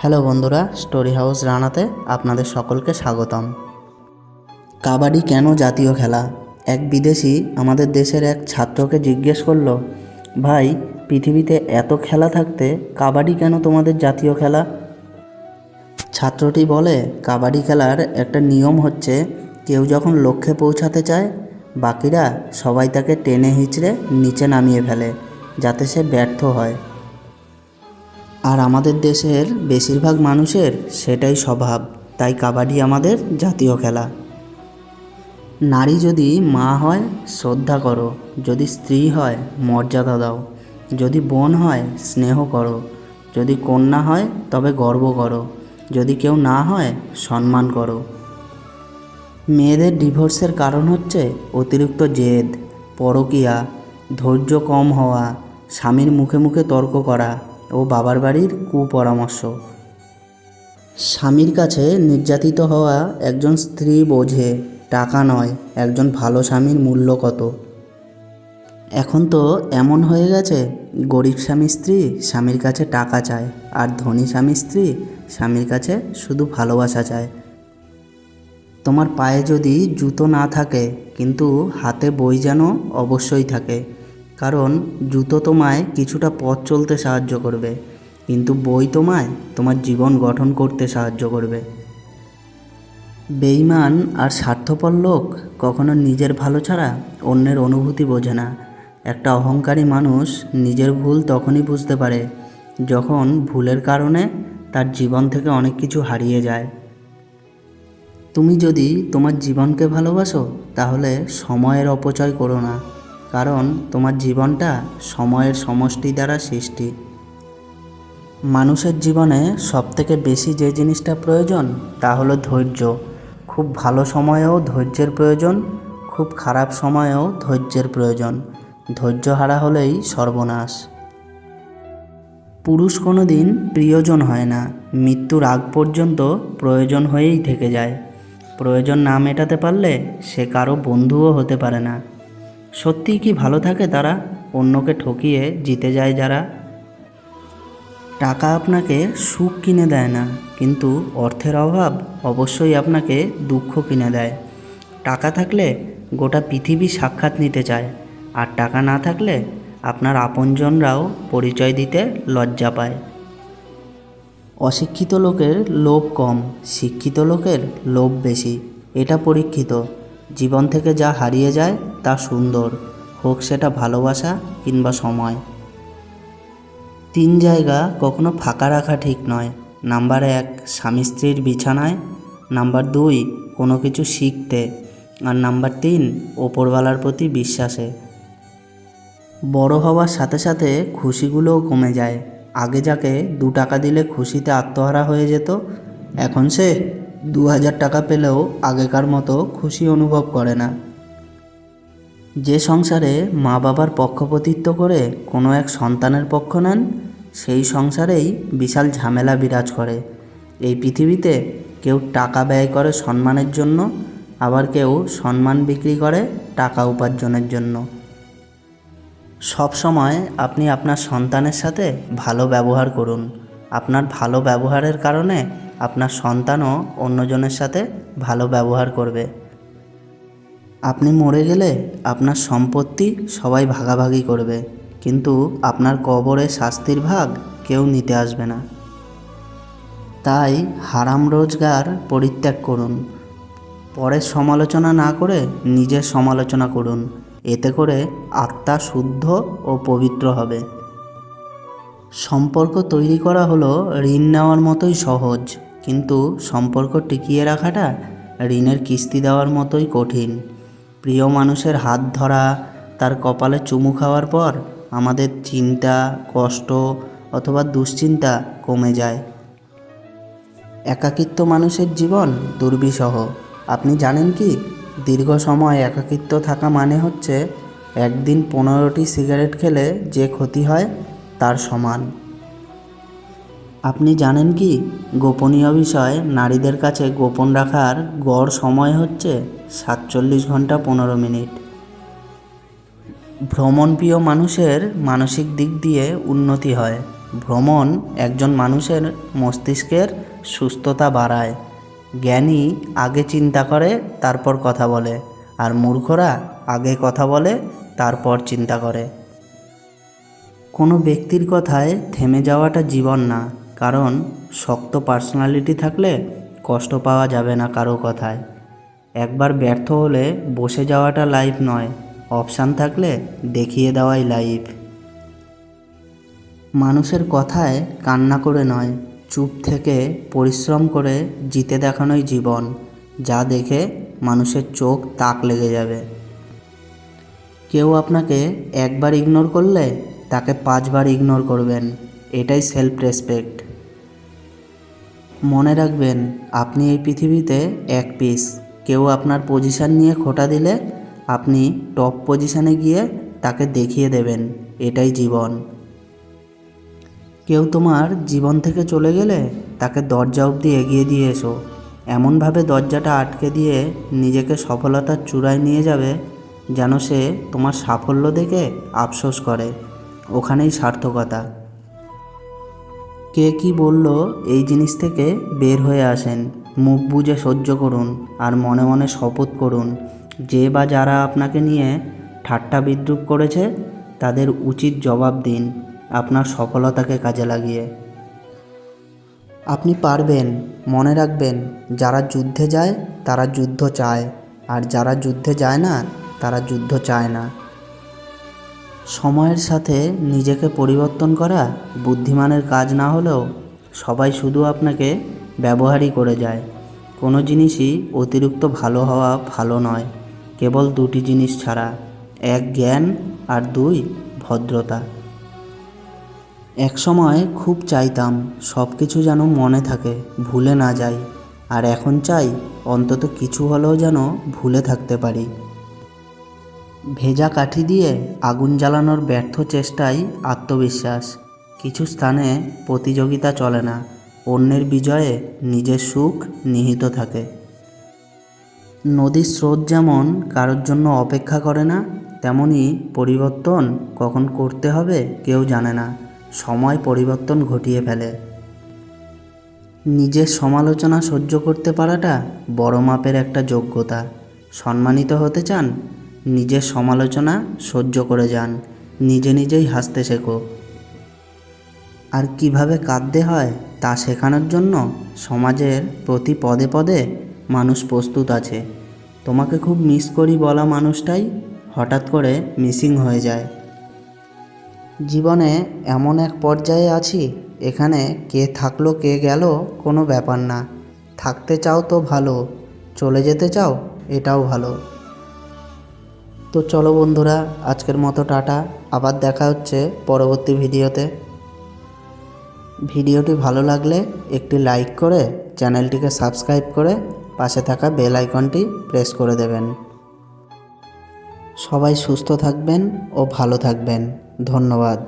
Hello বন্ধুরা, story house রানাতে আপনাদের সকলকে স্বাগতম। কাবাডি কেন জাতীয় খেলা? এক বিদেশি আমাদের দেশের এক ছাত্রকে জিজ্ঞেস করলো, ভাই, পৃথিবীতে এত খেলা থাকতে কাবাডি কেন তোমাদের জাতীয় খেলা? ছাত্রটি বলে, কাবাডি খেলার একটা নিয়ম হচ্ছে, কেউ যখন লক্ষ্যে পৌঁছাতে চায়, বাকিরা সবাই তাকে টেনে হিঁচড়ে নিচে নামিয়ে ফেলে, যাতে সে ব্যর্থ হয়। আর আমাদের দেশের বেশিরভাগ মানুষের সেটাই স্বভাব, তাই কাবাডি আমাদের জাতীয় খেলা। নারী যদি মা হয়, শ্রদ্ধা করো; যদি স্ত্রী হয়, মর্যাদা দাও; যদি বোন হয়, স্নেহ করো; যদি কন্যা হয়, তবে গর্ব করো; যদি কেউ না হয়, সম্মান করো। মেয়েদের ডিভোর্সের কারণ হচ্ছে অতিরিক্ত জেদ, পরকীয়া, ধৈর্য কম হওয়া, স্বামীর মুখে মুখে তর্ক করা ও বাবার বাড়ির কুপরামর্শ। স্বামীর কাছে নির্যাতিত হওয়া একজন স্ত্রী বোঝে টাকা নয়, একজন ভালো স্বামীর মূল্য কত। এখন তো এমন হয়ে গেছে, গরিব স্বামী স্ত্রী স্বামীর কাছে টাকা চায়, আর ধনী স্বামী স্ত্রী স্বামীর কাছে শুধু ভালোবাসা চায়। তোমার পায়ে যদি জুতো না থাকে, কিন্তু হাতে বই যেন অবশ্যই থাকে, কারণ জুতো তোমায় কিছুটা পথ চলতে সাহায্য করবে, কিন্তু বই তোমায় তোমার জীবন গঠন করতে সাহায্য করবে। বেঈমান আর স্বার্থপর লোক কখনো নিজের ভালো ছাড়া অন্যের অনুভূতি বোঝে না। একটা অহংকারী মানুষ নিজের ভুল তখনই বুঝতে পারে যখন ভুলের কারণে তার জীবন থেকে অনেক কিছু হারিয়ে যায়। তুমি যদি তোমার জীবনকে ভালোবাসো, তাহলে সময়ের অপচয় করো না, কারণ তোমার জীবনটা সময়ের সমষ্টি দ্বারা সৃষ্টি। মানুষের জীবনে সবথেকে বেশি যে জিনিসটা প্রয়োজন, তা হলো ধৈর্য। খুব ভালো সময়েও ধৈর্যের প্রয়োজন, খুব খারাপ সময়েও ধৈর্যের প্রয়োজন। ধৈর্য হারা হলেই সর্বনাশ। পুরুষ কোনো দিন প্রিয়জন হয় না, মৃত্যুর আগ পর্যন্ত প্রয়োজন হয়েই থেকে যায়। প্রয়োজন না মেটাতে পারলে সে কারো বন্ধুও হতে পারে না। সত্যিই কি ভালো থাকে তারা, অন্যকে ঠকিয়ে জিতে যায় যারা? টাকা আপনাকে সুখ কিনে দেয় না, কিন্তু অর্থের অভাব অবশ্যই আপনাকে দুঃখ কিনে দেয়। টাকা থাকলে গোটা পৃথিবী সাক্ষাৎ নিতে চায়, আর টাকা না থাকলে আপনার আপনজনরাও পরিচয় দিতে লজ্জা পায়। অশিক্ষিত লোকের লোভ কম, শিক্ষিত লোকের লোভ বেশি, এটা পরীক্ষিত। জীবন থেকে যা হারিয়ে যায় তা সুন্দর, হোক সেটা ভালোবাসা কিংবা সময়। 3 জায়গা কখনো ফাঁকা রাখা ঠিক নয়। নাম্বার 1, স্বামী স্ত্রীর বিছানায়; নাম্বার 2, কোনো কিছু শিখতে; আর নাম্বার 3, ওপরওয়ালার প্রতি বিশ্বাসে। বড় হওয়ার সাথে সাথে খুশিগুলোও কমে যায়। আগে যাকে 2 টাকা দিলে খুশিতে আত্মহারা হয়ে যেত, এখন সে 2000 টাকা পেলেও আগেকার মতো খুশি অনুভব করে না। যে সংসারে মা বাবার পক্ষপাতিত্ব করে কোনো এক সন্তানের পক্ষ নেন, সেই সংসারেই বিশাল ঝামেলা বিরাজ করে। এই পৃথিবীতে কেউ টাকা ব্যয় করে সম্মানের জন্য, আবার কেউ সম্মান বিক্রি করে টাকা উপার্জনের জন্য। সব সময় আপনি আপনার সন্তানের সাথে ভালো ব্যবহার করুন। আপনার ভালো ব্যবহারের কারণে আপনার সন্তানও অন্যজনের সাথে ভালো ব্যবহার করবে। আপনি মরে গেলে আপনার সম্পত্তি সবাই ভাগাভাগি করবে, কিন্তু আপনার কবরে শাস্তির ভাগ কেউ নিতে আসবে না। তাই হারাম রোজগার পরিত্যাগ করুন। পরের সমালোচনা না করে নিজের সমালোচনা করুন, এতে করে আত্মা শুদ্ধ ও পবিত্র হবে। সম্পর্ক তৈরি করা হলো ঋণ নেওয়ার মতোই সহজ, কিন্তু সম্পর্ক টিকিয়ে রাখাটা ঋণের কিস্তি দেওয়ার মতোই কঠিন। প্রিয় মানুষের হাত ধরা, তার কপালে চুমু খাওয়ার পর আমাদের চিন্তা, কষ্ট অথবা দুশ্চিন্তা কমে যায়। একাকিত্ব মানুষের জীবন দুর্বিষহ। আপনি জানেন কি, দীর্ঘ সময় একাকিত্ব থাকা মানে হচ্ছে একদিন 15টি সিগারেট খেলে যে ক্ষতি হয় তার সমান। আপনি জানেন কি, গোপনীয় বিষয় নারীদের কাছে গোপন রাখার গড় সময় হচ্ছে 47 ঘন্টা 15 মিনিট। ভ্রমণপ্রিয় মানুষের মানসিক দিক দিয়ে উন্নতি হয়, ভ্রমণ একজন মানুষের মস্তিষ্কের সুস্থতা বাড়ায়। জ্ঞানী আগে চিন্তা করে তারপর কথা বলে, আর মূর্খরা আগে কথা বলে তারপর চিন্তা করে। কোনো ব্যক্তির কথায় থেমে যাওয়াটা জীবন না, কারণ শক্ত পার্সোনালিটি থাকলে কষ্ট পাওয়া যাবে না কারো কথায়। একবার ব্যর্থ হলে বসে যাওয়াটা লাইফ নয়, অপশান থাকলে দেখিয়ে দেওয়াই লাইফ। মানুষের কথায় কান্না করে নয়, চুপ থেকে পরিশ্রম করে জিতে দেখানোই জীবন, যা দেখে মানুষের চোখ তাক লেগে যাবে। কেউ আপনাকে একবার ইগনোর করলে তাকে 5 বার ইগনোর করবেন, এটাই সেলফ রেসপেক্ট। মনে রাখবেন, আপনি এই পৃথিবীতে এক পিস। কেউ আপনার পজিশন নিয়ে খোঁটা দিলে আপনি টপ পজিশনে গিয়ে তাকে দেখিয়ে দেবেন, এটাই জীবন। কেউ তোমার জীবন থেকে চলে গেলে তাকে দরজা অবধি এগিয়ে দিয়ে এসো, এমনভাবে দরজাটা আটকে দিয়ে নিজেকে সফলতার চূড়ায় নিয়ে যাবে যেন সে তোমার সাফল্য দেখে আফসোস করে, ওখানেই সার্থকতা। কে কি বলল এই জিনিস থেকে বের হয়ে আসেন, মুখ বুজে সহ্য করুন, আর মনে মনে শপথ করুন যে বা যারা আপনাকে নিয়ে ঠাট্টা বিদ্রূপ করেছে তাদের উচিত জবাব দিন আপনার সফলতাকে কাজে লাগিয়ে। আপনি পারবেন, মনে রাখবেন, যারা যুদ্ধে যায় তারা যুদ্ধ চায়, আর যারা যুদ্ধে যায় না তারা যুদ্ধ চায় না। সময়ের সাথে নিজেকে পরিবর্তন করা বুদ্ধিমানের কাজ না হলেও সবাই শুধু আপনাকে ব্যবহারই করে যায়। কোনো জিনিসই অতিরিক্ত ভালো হওয়া ভালো নয়, কেবল 2টি জিনিস ছাড়া, 1 জ্ঞান আর 2 ভদ্রতা। এক সময় খুব চাইতাম সব কিছু যেন মনে থাকে, ভুলে না যাই, আর এখন চাই অন্তত কিছু হলেও যেন ভুলে থাকতে পারি। ভেজা কাঠি দিয়ে আগুন জ্বালানোর ব্যর্থ চেষ্টাই আত্মবিশ্বাস। কিছু স্থানে প্রতিযোগিতা চলে না, অন্যের বিজয়ে নিজের সুখ নিহিত থাকে। নদীর স্রোত যেমন কারোর জন্য অপেক্ষা করে না, তেমনি পরিবর্তন কখন করতে হবে কেউ জানে না, সময় পরিবর্তন ঘটিয়ে ফেলে। নিজের সমালোচনা সহ্য করতে পারাটা বড় মাপের একটা যোগ্যতা। সম্মানিত হতে চান, নিজের সমালোচনা সহ্য করে যান, নিজে নিজেই হাসতে শেখো। আর কিভাবে কাঁদতে হয় তা শেখানোর জন্য সমাজের প্রতি পদে পদে মানুষ প্রস্তুত আছে। তোমাকে খুব মিস করি বলা মানুষটাই হঠাৎ করে মিসিং হয়ে যায়। জীবনে এমন এক পর্যায়ে আছি, এখানে কে থাকলো কে গেল কোনো ব্যাপার না। থাকতে চাও তো ভালো, চলে যেতে চাও এটাও ভালো। তো চলো বন্ধুরা, আজকের মতো টাটা, আবার দেখা হচ্ছে পরবর্তী ভিডিওতে। ভিডিওটি ভালো লাগলে একটি লাইক করে চ্যানেলটিকে সাবস্ক্রাইব করে পাশে থাকা বেল আইকনটি প্রেস করে দেবেন। সবাই সুস্থ থাকবেন ও ভালো থাকবেন। ধন্যবাদ।